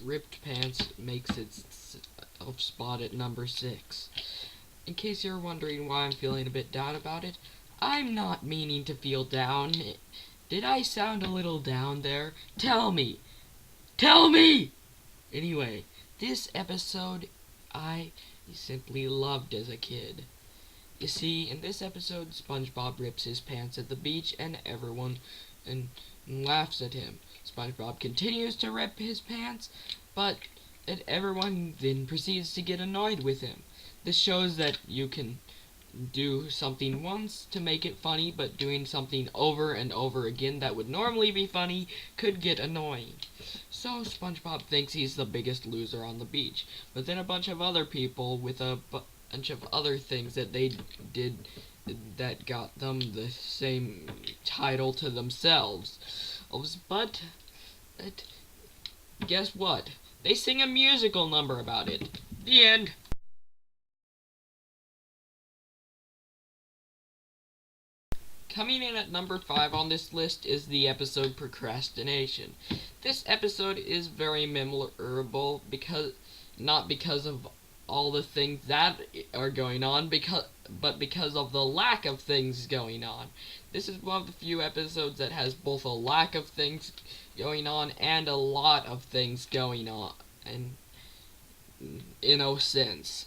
ripped pants makes its spot at number 6. In case you're wondering why I'm feeling a bit down about it, I'm not meaning to feel down. Did I sound a little down there? Tell me! Tell me! Anyway, this episode I simply loved as a kid. You see, in this episode, SpongeBob rips his pants at the beach and everyone laughs at him. SpongeBob continues to rip his pants, but everyone then proceeds to get annoyed with him. This shows that you can do something once to make it funny, but doing something over and over again that would normally be funny could get annoying. So SpongeBob thinks he's the biggest loser on the beach, but then a bunch of other people with a bunch of other things that they did that got them the same title to themselves. But guess what? They sing a musical number about it. The end. Coming in at number 5 on this list is the episode Procrastination. This episode is very memorable not because of all the things that are going on, but because of the lack of things going on. This is one of the few episodes that has both a lack of things going on and a lot of things going on, and in a sense.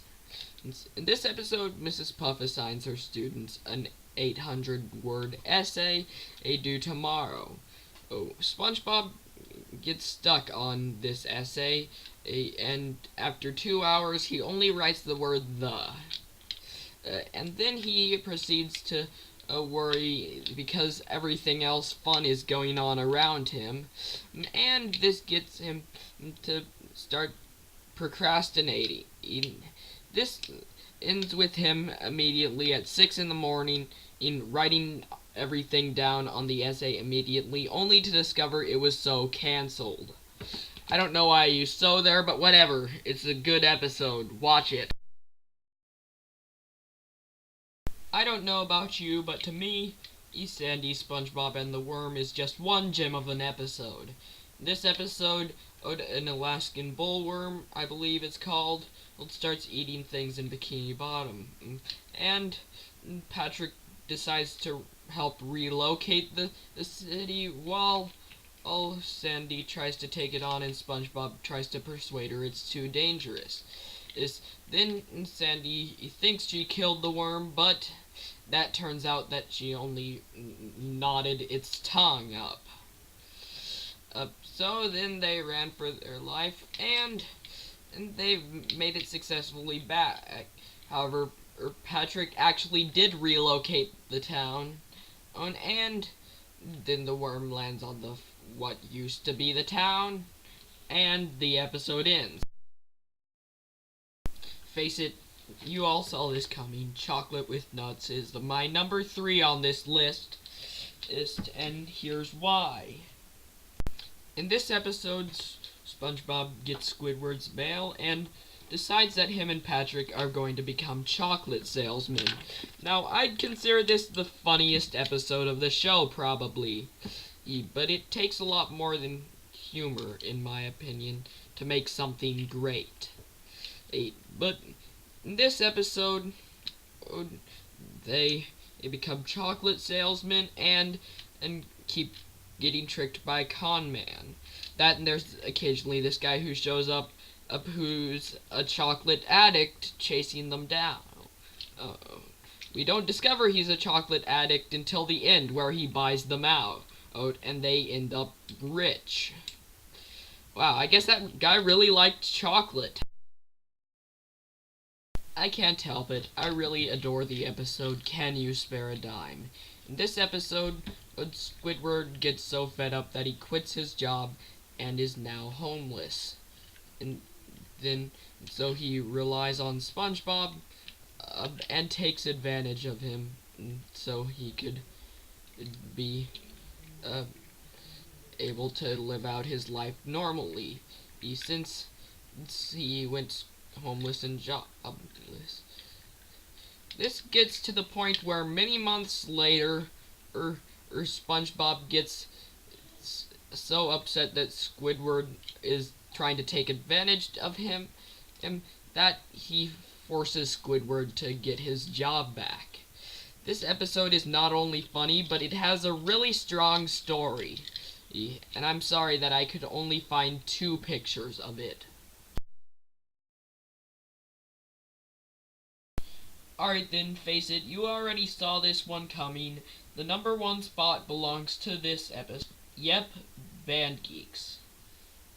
In this episode, Mrs. Puff assigns her students an 800-word essay due tomorrow. SpongeBob gets stuck on this essay, and after 2 hours, he only writes the word "the." And then he proceeds to worry because everything else fun is going on around him, and this gets him to start procrastinating. This ends with him immediately at 6 in the morning in writing everything down on the essay immediately, only to discover it was so cancelled. I don't know why I used "so" there, but whatever. It's a good episode. Watch it. I don't know about you, but to me, Sandy, SpongeBob, and the Worm is just one gem of an episode. This episode, an Alaskan bullworm, I believe it's called, starts eating things in Bikini Bottom. And Patrick decides to help relocate the city while Sandy tries to take it on and SpongeBob tries to persuade her it's too dangerous. Then Sandy thinks she killed the worm, but that turns out that she only knotted its tongue up. So then they ran for their life, and they made it successfully back. However, Patrick actually did relocate the town, and then the worm lands on what used to be the town, and the episode ends. Face it, you all saw this coming. Chocolate with nuts is my number 3 on this list, and here's why. In this episode, SpongeBob gets Squidward's mail and decides that him and Patrick are going to become chocolate salesmen. Now, I'd consider this the funniest episode of the show, probably. But it takes a lot more than humor, in my opinion, to make something great. But in this episode, they become chocolate salesmen and keep getting tricked by a con man. And there's occasionally this guy who shows up who's a chocolate addict chasing them down. We don't discover he's a chocolate addict until the end, where he buys them out, and they end up rich. Wow, I guess that guy really liked chocolate. I can't help it. I really adore the episode Can You Spare a Dime? In this episode, Squidward gets so fed up that he quits his job and is now homeless. So he relies on SpongeBob and takes advantage of him so he could be able to live out his life normally. Since he went homeless and jobless. This gets to the point where many months later, SpongeBob gets so upset that Squidward is trying to take advantage of him, that he forces Squidward to get his job back. This episode is not only funny, but it has a really strong story. And I'm sorry that I could only find 2 pictures of it. Alright then, face it, you already saw this one coming. The number 1 spot belongs to this episode. Yep, Band Geeks.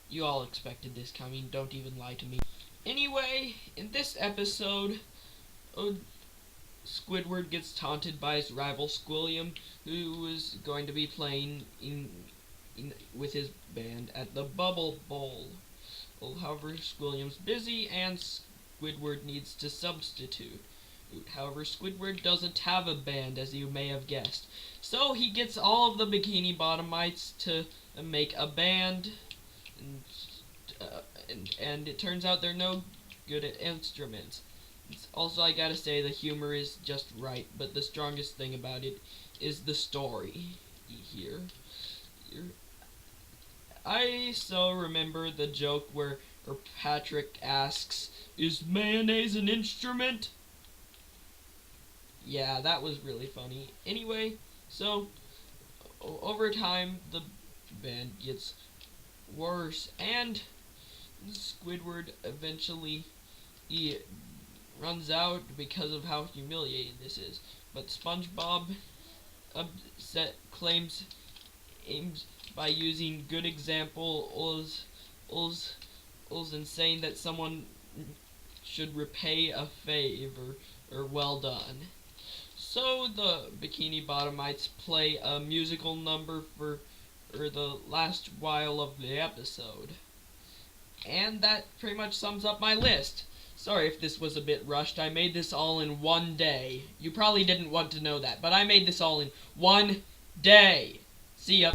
You all expected this coming, don't even lie to me. Anyway, in this episode, Squidward gets taunted by his rival Squilliam, who is going to be playing with his band at the Bubble Bowl. Well, however, Squilliam's busy and Squidward needs to substitute. However, Squidward doesn't have a band, as you may have guessed. So he gets all of the Bikini Bottomites to make a band, and it turns out they're no good at instruments. Also, I gotta say, the humor is just right, but the strongest thing about it is the story here. I so remember the joke where Patrick asks, "Is mayonnaise an instrument?" Yeah, that was really funny. Anyway, so over time, the band gets worse, and Squidward eventually runs out because of how humiliating this is. But SpongeBob aims by using good examples and saying that someone should repay a favor or well done. So the Bikini Bottomites play a musical number for the last while of the episode. And that pretty much sums up my list. Sorry if this was a bit rushed. I made this all in one day. You probably didn't want to know that, but I made this all in one day. See ya.